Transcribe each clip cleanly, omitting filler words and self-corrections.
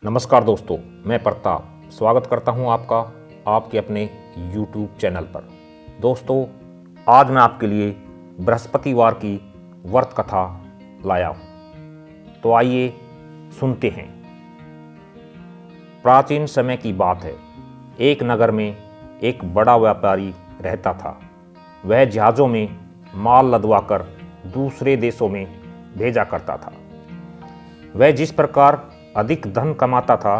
नमस्कार दोस्तों, मैं प्रताप स्वागत करता हूं आपका आपके अपने YouTube चैनल पर। दोस्तों, आज मैं आपके लिए बृहस्पतिवार की व्रत कथा लाया हूं। तो आइए सुनते हैं। प्राचीन समय की बात है। एक नगर में एक बड़ा व्यापारी रहता था। वह जहाज़ों में माल लदवाकर दूसरे देशों में भेजा करता था। वह जिस प्रकार अधिक धन कमाता था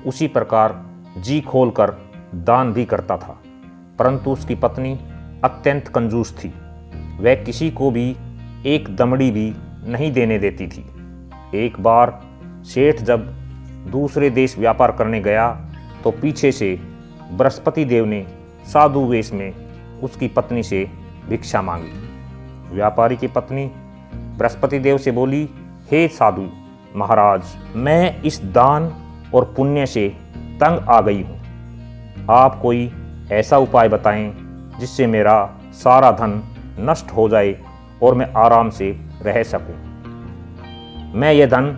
उसी प्रकार जी खोलकर दान भी करता था, परंतु उसकी पत्नी अत्यंत कंजूस थी। वह किसी को भी एक दमड़ी भी नहीं देने देती थी। एक बार सेठ जब दूसरे देश व्यापार करने गया तो पीछे से बृहस्पति देव ने साधु वेश में उसकी पत्नी से भिक्षा मांगी। व्यापारी की पत्नी बृहस्पति देव से बोली, हे साधु महाराज, मैं इस दान और पुण्य से तंग आ गई हूँ। आप कोई ऐसा उपाय बताएं जिससे मेरा सारा धन नष्ट हो जाए और मैं आराम से रह सकूं। मैं यह धन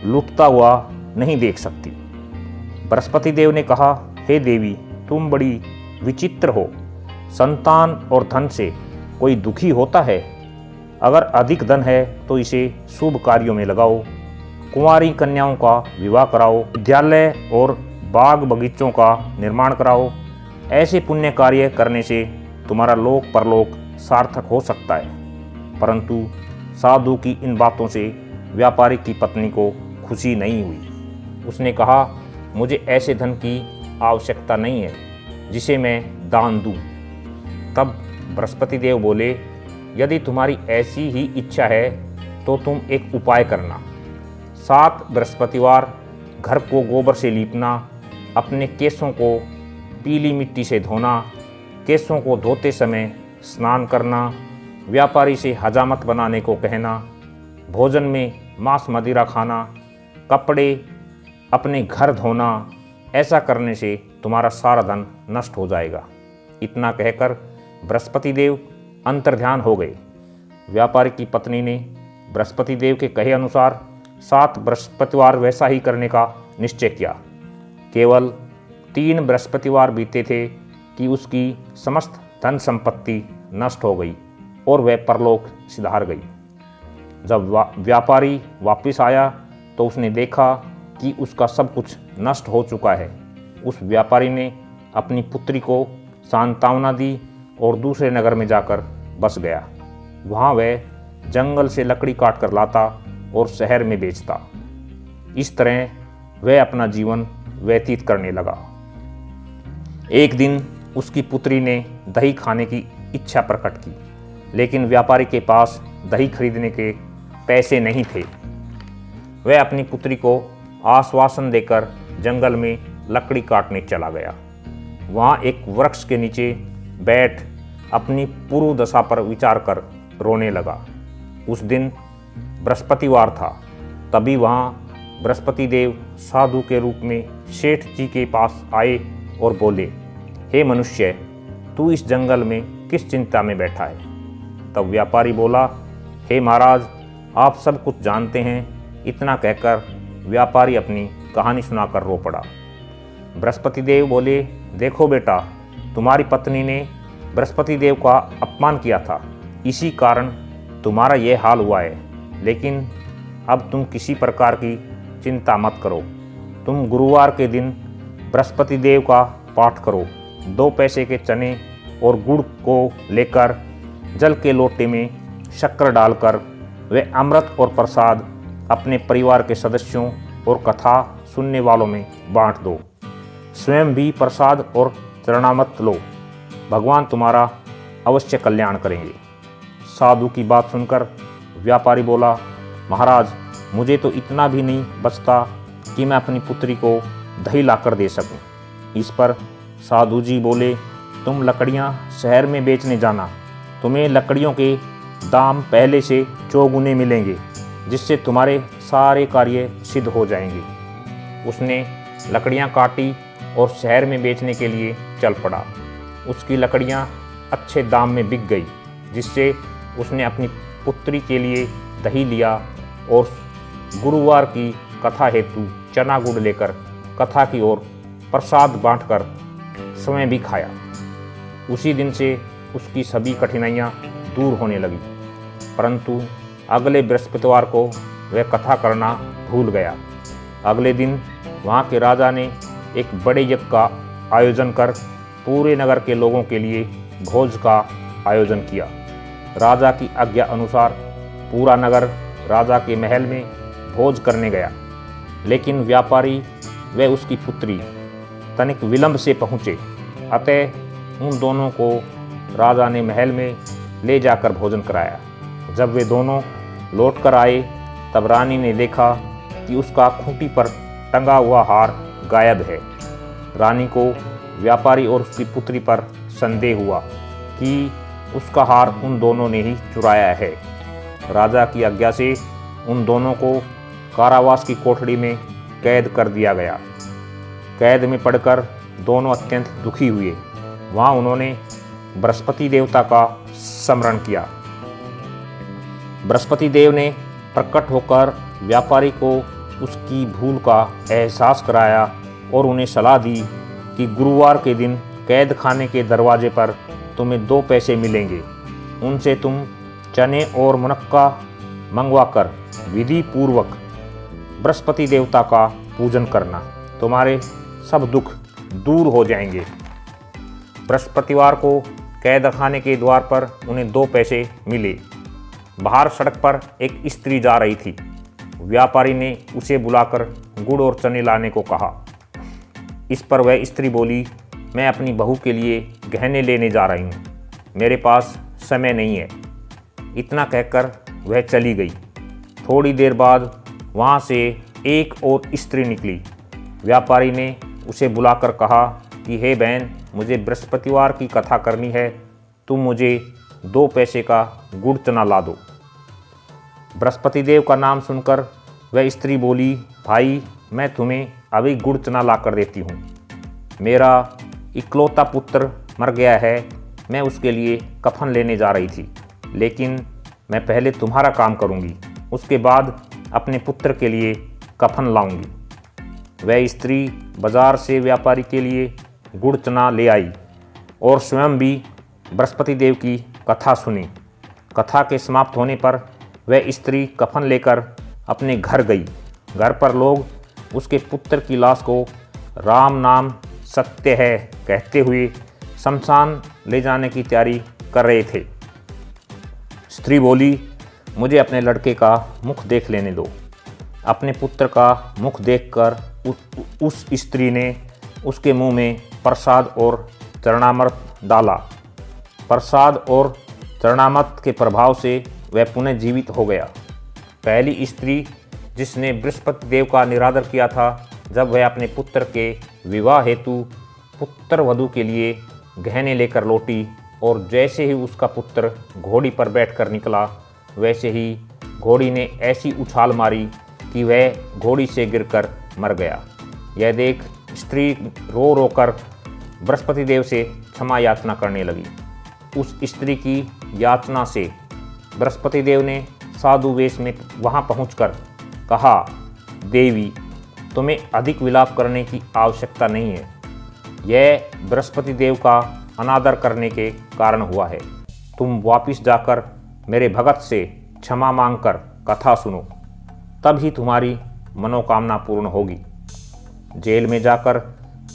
लुटता हुआ नहीं देख सकती। बृहस्पति देव ने कहा, हे देवी, तुम बड़ी विचित्र हो। संतान और धन से कोई दुखी होता है? अगर अधिक धन है तो इसे शुभ कार्यों में लगाओ। कुंवारी कन्याओं का विवाह कराओ, विद्यालय और बाग बगीचों का निर्माण कराओ। ऐसे पुण्य कार्य करने से तुम्हारा लोक परलोक सार्थक हो सकता है। परंतु साधु की इन बातों से व्यापारी की पत्नी को खुशी नहीं हुई। उसने कहा, मुझे ऐसे धन की आवश्यकता नहीं है जिसे मैं दान दूं। तब बृहस्पति देव बोले, यदि तुम्हारी ऐसी ही इच्छा है तो तुम एक उपाय करना। 7 बृहस्पतिवार घर को गोबर से लीपना, अपने केसों को पीली मिट्टी से धोना, केसों को धोते समय स्नान करना, व्यापारी से हजामत बनाने को कहना, भोजन में मांस मदिरा खाना, कपड़े अपने घर धोना। ऐसा करने से तुम्हारा सारा धन नष्ट हो जाएगा। इतना कहकर बृहस्पति देव अंतर्ध्यान हो गए। व्यापारी की पत्नी ने बृहस्पति देव के कहे अनुसार 7 बृहस्पतिवार वैसा ही करने का निश्चय किया। केवल 3 बृहस्पतिवार बीते थे कि उसकी समस्त धन संपत्ति नष्ट हो गई और वह परलोक सिधार गई। जब व्यापारी वापस आया तो उसने देखा कि उसका सब कुछ नष्ट हो चुका है। उस व्यापारी ने अपनी पुत्री को सांत्वना दी और दूसरे नगर में जाकर बस गया। वहाँ वह जंगल से लकड़ी काट कर लाता और शहर में बेचता। इस तरह वह अपना जीवन व्यतीत करने लगा। एक दिन उसकी पुत्री ने दही खाने की इच्छा प्रकट की, लेकिन व्यापारी के पास दही खरीदने के पैसे नहीं थे। वह अपनी पुत्री को आश्वासन देकर जंगल में लकड़ी काटने चला गया। वहाँ एक वृक्ष के नीचे बैठ अपनी पूर्व दशा पर विचार कर रोने लगा। उस दिन बृहस्पतिवार था। तभी वहाँ बृहस्पति देव साधु के रूप में सेठ जी के पास आए और बोले, हे मनुष्य, तू इस जंगल में किस चिंता में बैठा है? तब व्यापारी बोला, हे महाराज, आप सब कुछ जानते हैं। इतना कहकर व्यापारी अपनी कहानी सुनाकर रो पड़ा। बृहस्पति देव बोले, देखो बेटा, तुम्हारी पत्नी ने बृहस्पति देव का अपमान किया था, इसी कारण तुम्हारा यह हाल हुआ है। लेकिन अब तुम किसी प्रकार की चिंता मत करो। तुम गुरुवार के दिन बृहस्पति देव का पाठ करो। 2 पैसे के चने और गुड़ को लेकर जल के लोटे में शक्कर डालकर वे अमृत और प्रसाद अपने परिवार के सदस्यों और कथा सुनने वालों में बांट दो। स्वयं भी प्रसाद और चरणामृत लो। भगवान तुम्हारा अवश्य कल्याण करेंगे। साधु की बात सुनकर व्यापारी बोला, महाराज, मुझे तो इतना भी नहीं बचता कि मैं अपनी पुत्री को दही लाकर दे सकूं। इस पर साधु जी बोले, तुम लकड़ियां शहर में बेचने जाना। तुम्हें लकड़ियों के दाम पहले से 4 गुने मिलेंगे, जिससे तुम्हारे सारे कार्य सिद्ध हो जाएंगे। उसने लकड़ियां काटी और शहर में बेचने के लिए चल पड़ा। उसकी लकड़ियां अच्छे दाम में बिक गई, जिससे उसने अपनी पुत्री के लिए दही लिया और गुरुवार की कथा हेतु चना गुड़ लेकर कथा की ओर प्रसाद बांटकर समय भी खाया। उसी दिन से उसकी सभी कठिनाइयाँ दूर होने लगी, परंतु अगले बृहस्पतिवार को वह कथा करना भूल गया। अगले दिन वहाँ के राजा ने एक बड़े यज्ञ का आयोजन कर पूरे नगर के लोगों के लिए भोज का आयोजन किया। राजा की आज्ञा अनुसार पूरा नगर राजा के महल में भोज करने गया, लेकिन व्यापारी व उसकी पुत्री तनिक विलंब से पहुँचे। अतः उन दोनों को राजा ने महल में ले जाकर भोजन कराया। जब वे दोनों लौट कर आए तब रानी ने देखा कि उसका खूंटी पर टंगा हुआ हार गायब है। रानी को व्यापारी और उसकी पुत्री पर संदेह हुआ कि उसका हार उन दोनों ने ही चुराया है। राजा की आज्ञा से उन दोनों को कारावास की कोठरी में कैद कर दिया गया। कैद में पड़कर दोनों अत्यंत दुखी हुए। वहाँ उन्होंने बृहस्पति देवता का स्मरण किया। बृहस्पति देव ने प्रकट होकर व्यापारी को उसकी भूल का एहसास कराया और उन्हें सलाह दी कि गुरुवार के दिन कैद खाने के दरवाजे पर तुम्हें 2 पैसे मिलेंगे। उनसे तुम चने और मुनक्का मंगवाकर विधि पूर्वक बृहस्पति देवता का पूजन करना। तुम्हारे सब दुख दूर हो जाएंगे। बृहस्पतिवार को कैद खाने के द्वार पर उन्हें 2 पैसे मिले। बाहर सड़क पर एक स्त्री जा रही थी। व्यापारी ने उसे बुलाकर गुड़ और चने लाने को कहा। इस पर वह स्त्री बोली, मैं अपनी बहू के लिए गहने लेने जा रही हूँ, मेरे पास समय नहीं है। इतना कहकर वह चली गई। थोड़ी देर बाद वहाँ से एक और स्त्री निकली। व्यापारी ने उसे बुलाकर कहा कि हे बहन, मुझे बृहस्पतिवार की कथा करनी है, तुम मुझे 2 पैसे का गुड़ चना ला दो। बृहस्पति देव का नाम सुनकर वह स्त्री बोली, भाई मैं तुम्हें अभी गुड़ चना ला कर देती हूँ। मेरा इकलौता पुत्र मर गया है, मैं उसके लिए कफन लेने जा रही थी, लेकिन मैं पहले तुम्हारा काम करूँगी, उसके बाद अपने पुत्र के लिए कफन लाऊंगी। वह स्त्री बाजार से व्यापारी के लिए गुड़ चना ले आई और स्वयं भी बृहस्पति देव की कथा सुनी। कथा के समाप्त होने पर वह स्त्री कफन लेकर अपने घर गई। घर पर लोग उसके पुत्र की लाश को राम नाम सत्य है कहते हुए शमशान ले जाने की तैयारी कर रहे थे। स्त्री बोली, मुझे अपने लड़के का मुख देख लेने दो। अपने पुत्र का मुख देखकर उस स्त्री ने उसके मुंह में प्रसाद और चरणामृत डाला। प्रसाद और चरणामृत के प्रभाव से वह पुनः जीवित हो गया। पहली स्त्री जिसने बृहस्पति देव का निरादर किया था, जब वह अपने पुत्र के विवाह हेतु पुत्र वधू के लिए गहने लेकर लौटी और जैसे ही उसका पुत्र घोड़ी पर बैठकर निकला, वैसे ही घोड़ी ने ऐसी उछाल मारी कि वह घोड़ी से गिरकर मर गया। यह देख स्त्री रो रो कर बृहस्पति देव से क्षमा याचना करने लगी। उस स्त्री की याचना से बृहस्पति देव ने साधु वेश में वहाँ पहुंचकर कहा, देवी, तुम्हें अधिक विलाप करने की आवश्यकता नहीं है। यह बृहस्पति देव का अनादर करने के कारण हुआ है। तुम वापिस जाकर मेरे भगत से क्षमा मांगकर कथा सुनो, तब ही तुम्हारी मनोकामना पूर्ण होगी। जेल में जाकर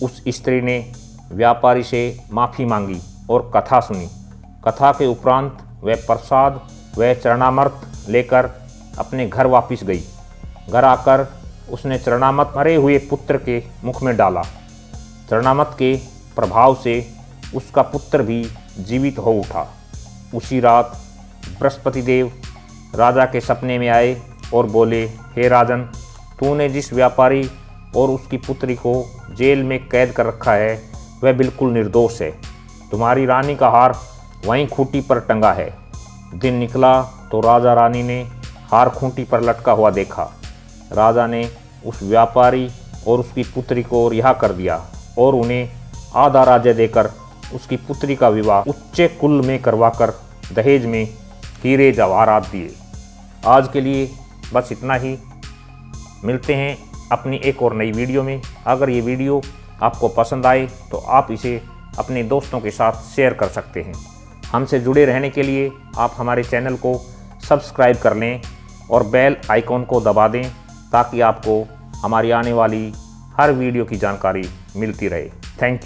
उस स्त्री ने व्यापारी से माफ़ी मांगी और कथा सुनी। कथा के उपरांत वह प्रसाद व चरणामृत लेकर अपने घर वापस गई। घर आकर उसने चरणामृत मरे हुए पुत्र के मुख में डाला। चरणामृत के प्रभाव से उसका पुत्र भी जीवित हो उठा। उसी रात बृहस्पति देव राजा के सपने में आए और बोले, हे राजन, तूने जिस व्यापारी और उसकी पुत्री को जेल में कैद कर रखा है वह बिल्कुल निर्दोष है। तुम्हारी रानी का हार वहीं खूंटी पर टंगा है। दिन निकला तो राजा रानी ने हार खूंटी पर लटका हुआ देखा। राजा ने उस व्यापारी और उसकी पुत्री को रिहा कर दिया और उन्हें आधा राज्य देकर उसकी पुत्री का विवाह उच्च कुल में करवाकर दहेज में हीरे जवाहरात दिए। आज के लिए बस इतना ही। मिलते हैं अपनी एक और नई वीडियो में। अगर ये वीडियो आपको पसंद आए तो आप इसे अपने दोस्तों के साथ शेयर कर सकते हैं। हमसे जुड़े रहने के लिए आप हमारे चैनल को सब्सक्राइब कर लें और बेल आइकॉन को दबा दें ताकि आपको हमारी आने वाली हर वीडियो की जानकारी मिलती रहे। Thank you.